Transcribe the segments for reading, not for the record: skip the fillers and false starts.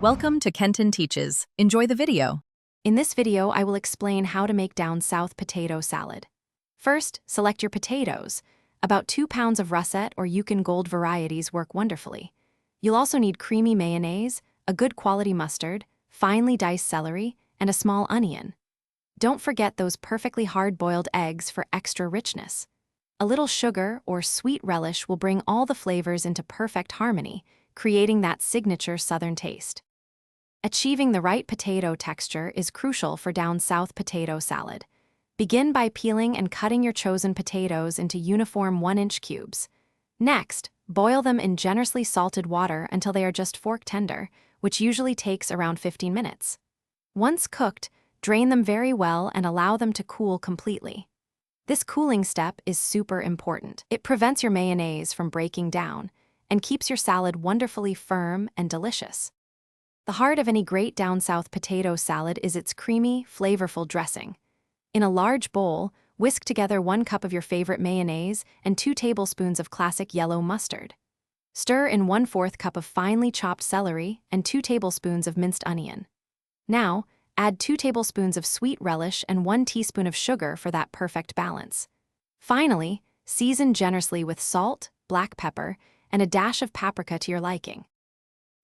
Welcome to Kenton Teaches. Enjoy the video. In this video, I will explain how to make down south potato salad. First, select your potatoes. About 2 pounds of russet or Yukon Gold varieties work wonderfully. You'll also need creamy mayonnaise, a good quality mustard, finely diced celery, and a small onion. Don't forget those perfectly hard-boiled eggs for extra richness. A little sugar or sweet relish will bring all the flavors into perfect harmony, creating that signature southern taste. Achieving the right potato texture is crucial for down south potato salad. Begin by peeling and cutting your chosen potatoes into uniform 1-inch cubes. Next, boil them in generously salted water until they are just fork tender, which usually takes around 15 minutes. Once cooked, drain them very well and allow them to cool completely. This cooling step is super important. It prevents your mayonnaise from breaking down and keeps your salad wonderfully firm and delicious. The heart of any great down south potato salad is its creamy, flavorful dressing. In a large bowl, whisk together 1 cup of your favorite mayonnaise and 2 tablespoons of classic yellow mustard. Stir in 1/4 cup of finely chopped celery and 2 tablespoons of minced onion. Now, add 2 tablespoons of sweet relish and 1 teaspoon of sugar for that perfect balance. Finally, season generously with salt, black pepper, and a dash of paprika to your liking.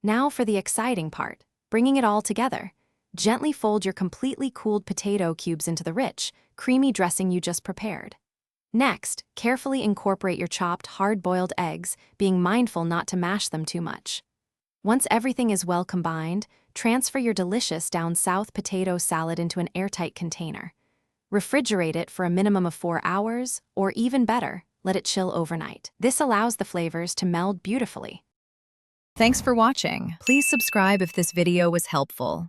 Now for the exciting part, bringing it all together. Gently fold your completely cooled potato cubes into the rich, creamy dressing you just prepared. Next, carefully incorporate your chopped, hard-boiled eggs, being mindful not to mash them too much. Once everything is well combined, transfer your delicious down south potato salad into an airtight container. Refrigerate it for a minimum of 4 hours, or even better, let it chill overnight. This allows the flavors to meld beautifully. Thanks for watching. Please subscribe if this video was helpful.